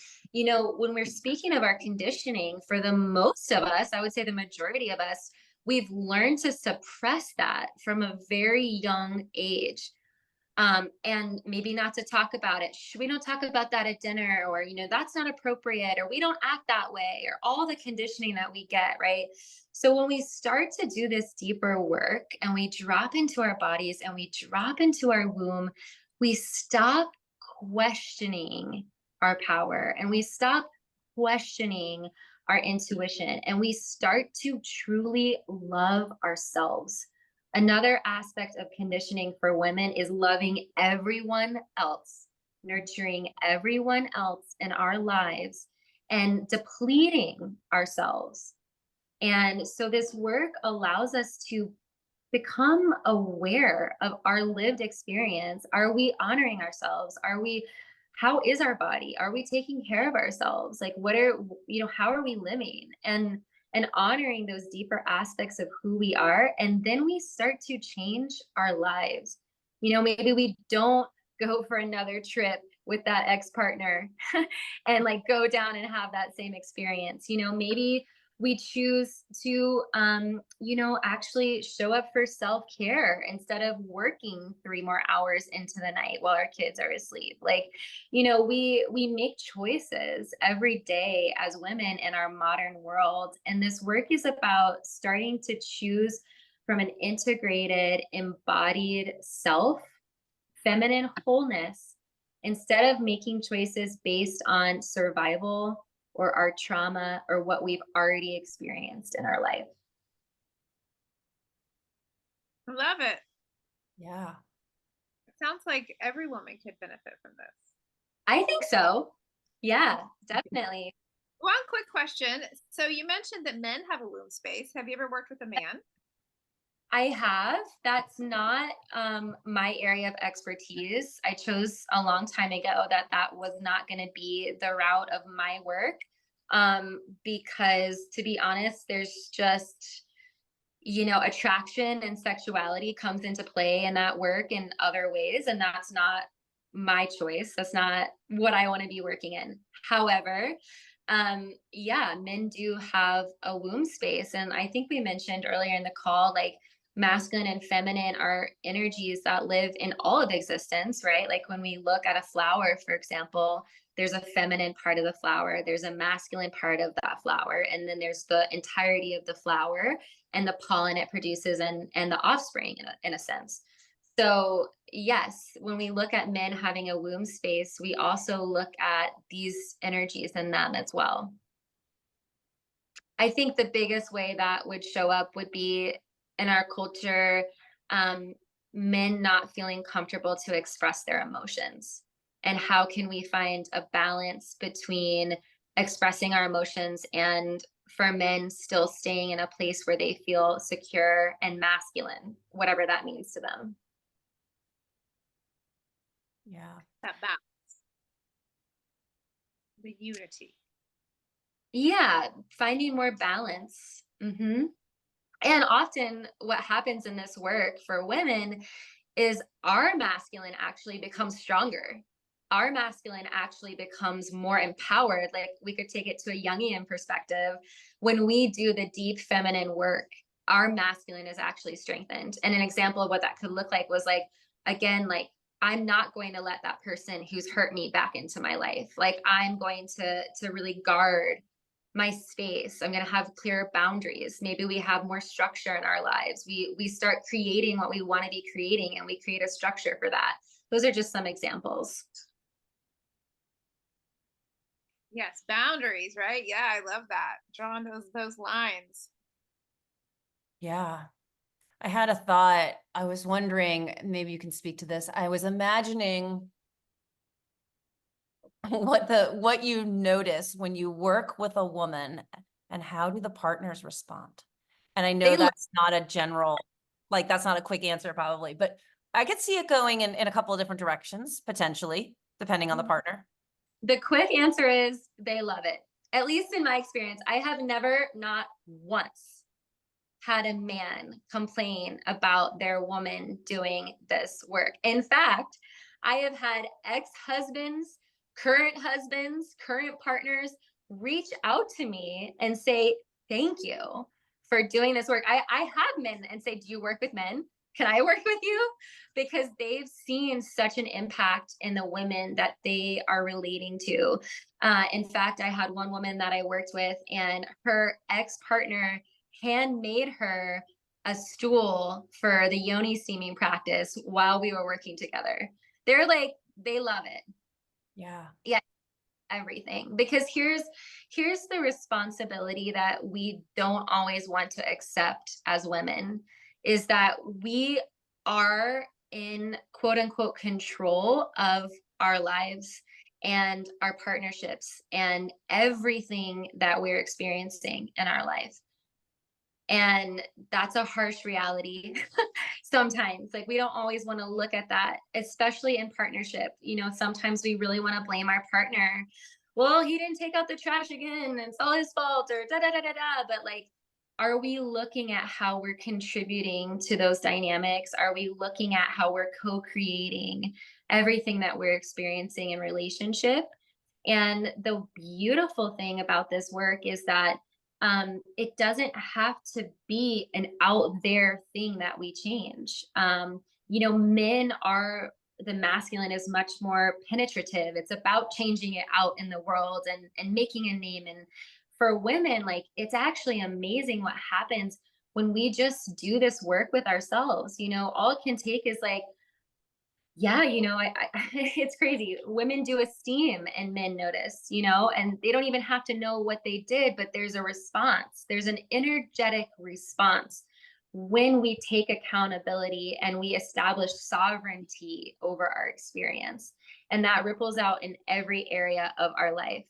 when we're speaking of our conditioning, for the most of us, I would say the majority of us, we've learned to suppress that from a very young age. And maybe not to talk about it. We don't talk about that at dinner, or, that's not appropriate, or we don't act that way, or all the conditioning that we get, right? So when we start to do this deeper work and we drop into our bodies and we drop into our womb, we stop questioning our power and we stop questioning our intuition, and we start to truly love ourselves. Another aspect of conditioning for women is loving everyone else, nurturing everyone else in our lives, and depleting ourselves. And so this work allows us to become aware of our lived experience. Are we honoring ourselves? How is our body? Are we taking care of ourselves? Like, how are we living? And honoring those deeper aspects of who we are. And then we start to change our lives. Maybe we don't go for another trip with that ex-partner and like go down and have that same experience. Maybe we choose to actually show up for self-care instead of working 3 more hours into the night while our kids are asleep. Like, we make choices every day as women in our modern world, and this work is about starting to choose from an integrated, embodied self, feminine wholeness, instead of making choices based on survival or our trauma or what we've already experienced in our life. I love it. Yeah. It sounds like every woman could benefit from this. I think so. Yeah, definitely. One quick question. So you mentioned that men have a womb space. Have you ever worked with a man? I have. That's not my area of expertise. I chose a long time ago that was not going to be the route of my work, because, to be honest, there's just, attraction and sexuality comes into play in that work in other ways, and that's not my choice. That's not what I want to be working in. However, yeah, men do have a womb space, and I think we mentioned earlier in the call, like, masculine and feminine are energies that live in all of existence, right? Like when we look at a flower, for example, there's a feminine part of the flower, there's a masculine part of that flower, and then there's the entirety of the flower and the pollen it produces, and the offspring in a sense. So yes, when we look at men having a womb space, we also look at these energies in them as well. I think the biggest way that would show up would be in our culture, um, men not feeling comfortable to express their emotions. And how can we find a balance between expressing our emotions and for men still staying in a place where they feel secure and masculine, whatever that means to them? Yeah. That balance, the unity. Yeah, finding more balance. And often what happens in this work for women is our masculine actually becomes stronger. Our masculine actually becomes more empowered. Like, we could take it to a Jungian perspective. When we do the deep feminine work, our masculine is actually strengthened. And an example of what that could look like was like, again, like, I'm not going to let that person who's hurt me back into my life. Like, I'm going to really guard my space. I'm going to have clearer boundaries. Maybe we have more structure in our lives. We start creating what we want to be creating, and we create a structure for that. Those are just some examples. Yes, boundaries, right? Yeah, I love that. Drawing those lines. Yeah. I had a thought. I was wondering, maybe you can speak to this. I was imagining what you notice when you work with a woman, and how do the partners respond? And I know They love that's not a general, like, that's not a quick answer probably, but I could see it going in a couple of different directions, potentially, depending on the partner. the quick answer is they love it. At least in my experience, I have never, not once, had a man complain about their woman doing this work. In fact, I have had ex-husbands, current partners reach out to me and say, thank you for doing this work. I have men and say, do you work with men? Can I work with you? Because they've seen such an impact in the women that they are relating to. In fact, I had one woman that I worked with, and her ex-partner handmade her a stool for the yoni steaming practice while we were working together. They're like, they love it. Yeah. Yeah, everything. Because here's the responsibility that we don't always want to accept as women, is that we are in quote unquote control of our lives and our partnerships and everything that we're experiencing in our life. And that's a harsh reality sometimes. Like, we don't always want to look at that, especially in partnership. Sometimes we really want to blame our partner. Well, he didn't take out the trash again, and it's all his fault, or da da da da da. But like, are we looking at how we're contributing to those dynamics? Are we looking at how we're co-creating everything that we're experiencing in relationship? And the beautiful thing about this work is that it doesn't have to be an out there thing that we change. Men are, the masculine is much more penetrative. It's about changing it out in the world and making a name. And for women, like, it's actually amazing what happens when we just do this work with ourselves. All it can take is like, yeah, it's crazy. Women do esteem and men notice, and they don't even have to know what they did, but there's a response. There's an energetic response when we take accountability and we establish sovereignty over our experience. And that ripples out in every area of our life.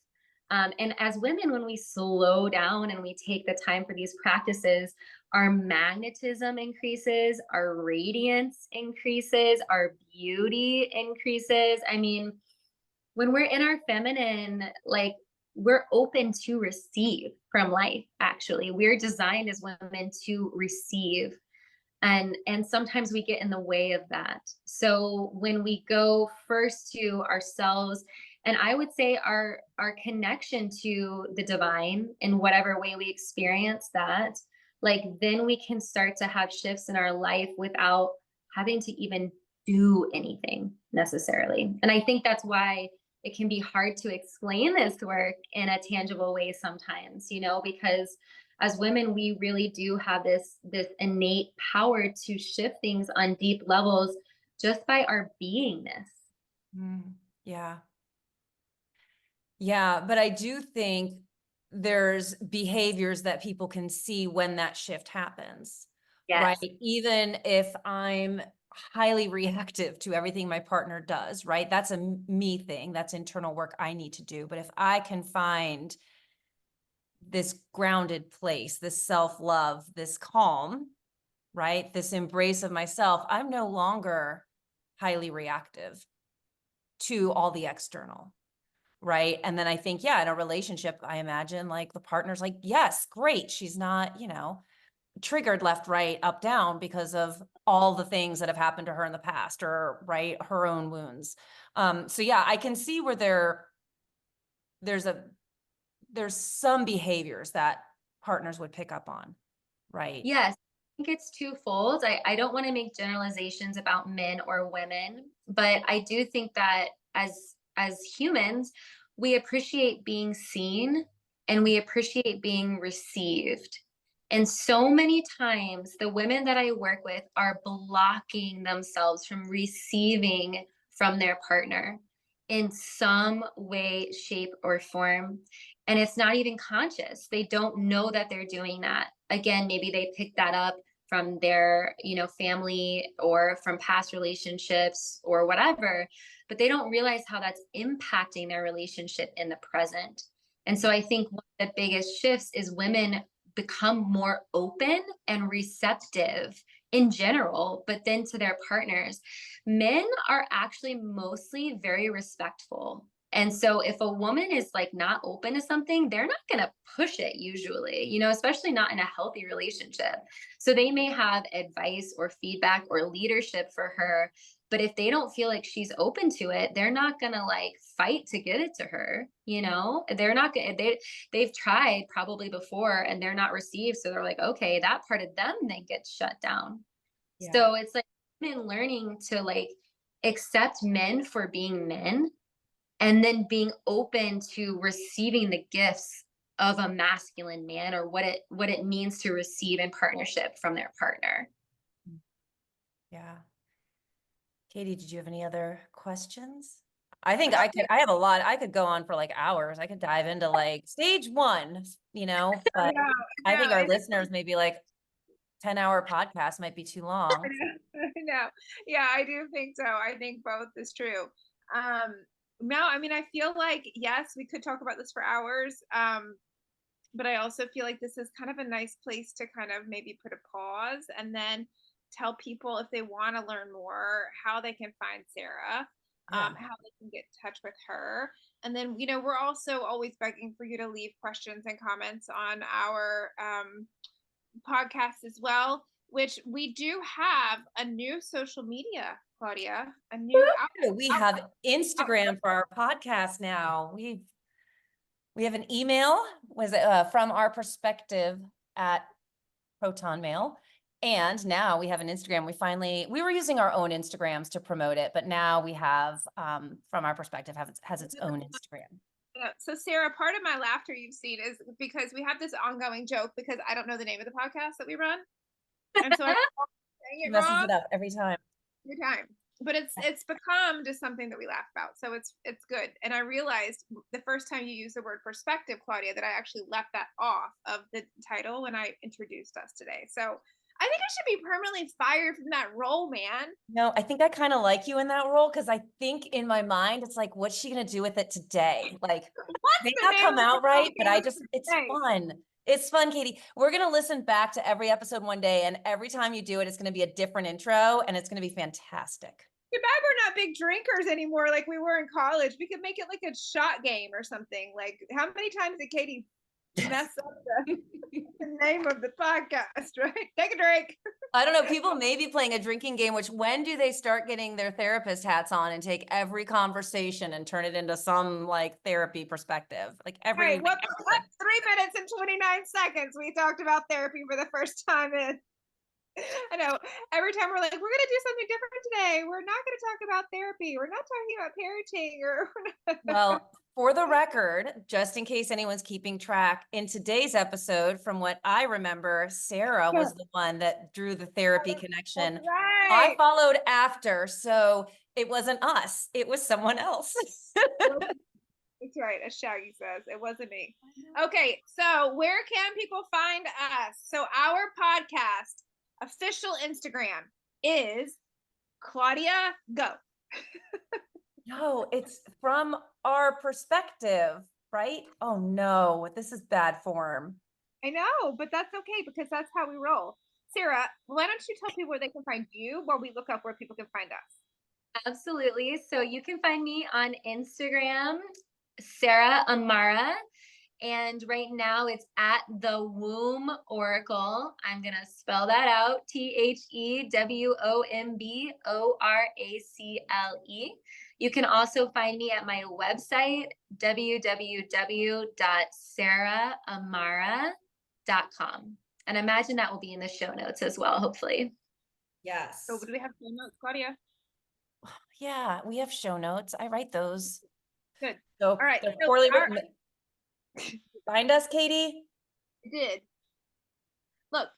And as women, when we slow down and we take the time for these practices, our magnetism increases, our radiance increases, our beauty increases. I mean, when we're in our feminine, like, we're open to receive from life. Actually, we're designed as women to receive, and sometimes we get in the way of that. So when we go first to ourselves, and I would say our connection to the divine in whatever way we experience that, like, then we can start to have shifts in our life without having to even do anything necessarily. And I think that's why it can be hard to explain this work in a tangible way sometimes, because as women, we really do have this innate power to shift things on deep levels just by our beingness. Yeah. Yeah, but I do think there's behaviors that people can see when that shift happens, right? Yes. Even if I'm highly reactive to everything my partner does, right? That's a me thing. That's internal work I need to do. But if I can find this grounded place, this self-love, this calm, right? This embrace of myself, I'm no longer highly reactive to all the external. Right. And then I think, yeah, in a relationship, I imagine, like, the partner's like, yes, great. She's not, triggered left, right, up, down because of all the things that have happened to her in the past, or right, her own wounds. So yeah, I can see where there's some behaviors that partners would pick up on. Right. Yes. I think it's twofold. I don't want to make generalizations about men or women, but I do think that as humans, we appreciate being seen and we appreciate being received. And so many times, the women that I work with are blocking themselves from receiving from their partner in some way, shape, or form. And it's not even conscious. They don't know that they're doing that. Again, maybe they picked that up from their, family or from past relationships or whatever, but they don't realize how that's impacting their relationship in the present. And so I think one of the biggest shifts is women become more open and receptive in general, but then to their partners. Men are actually mostly very respectful. And so if a woman is like not open to something, they're not going to push it usually, especially not in a healthy relationship. So they may have advice or feedback or leadership for her, but if they don't feel like she's open to it, they're not going to like fight to get it to her. They're not going to, they've tried probably before and they're not received. So they're like, okay, that part of them then gets shut down. Yeah. So it's like women learning to like accept men for being men, and then being open to receiving the gifts of a masculine man, or what it means to receive in partnership from their partner. Yeah. Katie, did you have any other questions? I think I have a lot. I could go on for like hours. I could dive into like stage 1, but I think our listeners maybe like 10-hour podcast might be too long. I know. Yeah, I do think so. I think both is true. No, I mean, I feel like, yes, we could talk about this for hours. But I also feel like this is kind of a nice place to kind of maybe put a pause and then tell people if they want to learn more, how they can find Sara, how they can get in touch with her. And then, we're also always begging for you to leave questions and comments on our podcast as well, which we do have a new social media, Claudia, a new we have Instagram for our podcast now. We have an email from our perspective at Proton Mail. And now we have an Instagram. We were using our own Instagrams to promote it, but now we have, from our perspective, has its own Instagram. So Sara, part of my laughter you've seen is because we have this ongoing joke because I don't know the name of the podcast that we run. And so I'm saying it messes wrong it up every time. But it's become just something that we laugh about. So it's good. And I realized the first time you used the word perspective, Claudia, that I actually left that off of the title when I introduced us today. So I think I should be permanently fired from that role, man. No, I think I kind of like you in that role because I think in my mind it's like, what's she gonna do with it today? Like, may not come out right, but it's fun. It's fun, Katie. We're going to listen back to every episode one day, and every time you do it, it's going to be a different intro, and it's going to be fantastic. Too bad we're not big drinkers anymore like we were in college. We could make it like a shot game or something. Like, how many times did Katie mess up the name of the podcast, right? Take a drink. I don't know. People may be playing a drinking game, which when do they start getting their therapist hats on and take every conversation and turn it into some like therapy perspective? Like every right, what 3 minutes and 29 seconds we talked about therapy for the first time in. I know. Every time we're like, we're going to do something different today. We're not going to talk about therapy. We're not talking about parenting or. Well, for the record, just in case anyone's keeping track, in today's episode, from what I remember, Sara was the one that drew the therapy connection. Right. I followed after, so it wasn't us. It was someone else. That's right. As Shaggy says, it wasn't me. Okay, so where can people find us? So our podcast official Instagram is Claudia Go. No, it's from our perspective, right? Oh no, this is bad form. I know, but that's okay because that's how we roll. Sara, why don't you tell people where they can find you while we look up where people can find us? Absolutely. So you can find me on Instagram, Sara Amara. And right now it's at the Womb Oracle. I'm going to spell that out. THEWOMBORACLE. You can also find me at my website, www.saraamara.com. And I imagine that will be in the show notes as well, hopefully. Yes. So do we have show notes, Claudia? Yeah, we have show notes. I write those. Good. So all right. they're poorly written. Find us, Katie. I did. Look,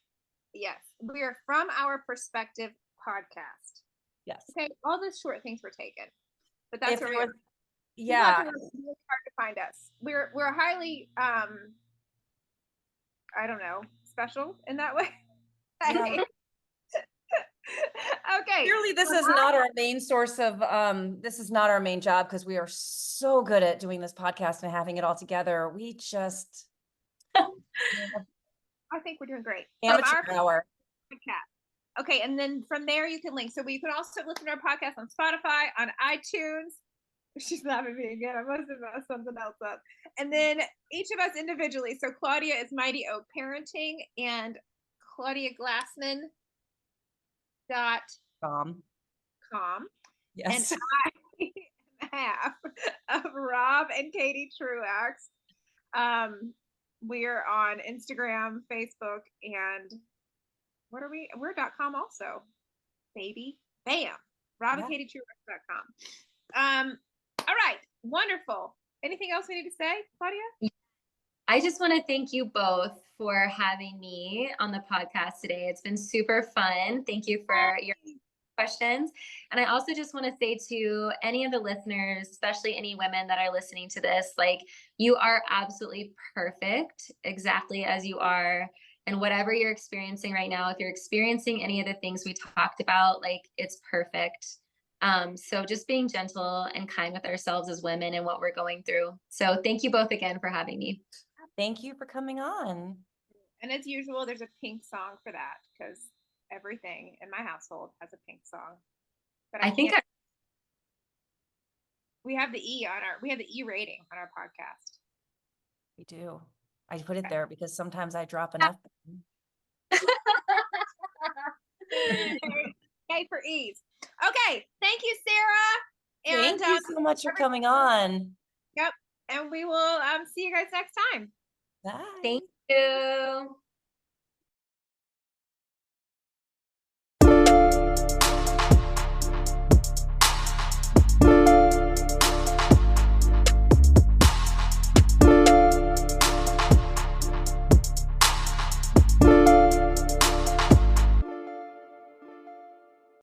yes, we are from our perspective podcast. Yes. Okay, all the short things were taken, but that's where we are. Yeah. It's really hard to find us. We're highly I don't know, special in that way. Yeah. Okay. Clearly, this is not our main source of, this is not our main job because we are so good at doing this podcast and having it all together. We just I think we're doing great. amateur Our hour. podcast. Okay, and then from there you can link. So you can also listen to our podcast on Spotify, on iTunes. She's laughing at me again. I must have messed something else up. And then each of us individually. So Claudia is Mighty Oak Parenting, and Claudia Glassman Um, .com. yes. And I am half of Rob and Katie Truax. We're on Instagram, Facebook, and what are we? We're .com also. Baby. Bam. Rob and Katie Truax.com. All right. Wonderful. Anything else we need to say, Claudia? I just want to thank you both for having me on the podcast today. It's been super fun. Thank you for your questions. And I also just want to say to any of the listeners, especially any women that are listening to this, like, you are absolutely perfect exactly as you are. And whatever you're experiencing right now, if you're experiencing any of the things we talked about, like, it's perfect. So just being gentle and kind with ourselves as women and what we're going through. So thank you both again for having me. Thank you for coming on. And as usual, there's a pink song for that because everything in my household has a pink song. But I think we have the E rating on our podcast. We do. I put it there because sometimes I drop an F. Yay for E's. Okay. Thank you, Sarah. And Thank you so much for coming on. Yep. And we will see you guys next time. Bye. Thank you.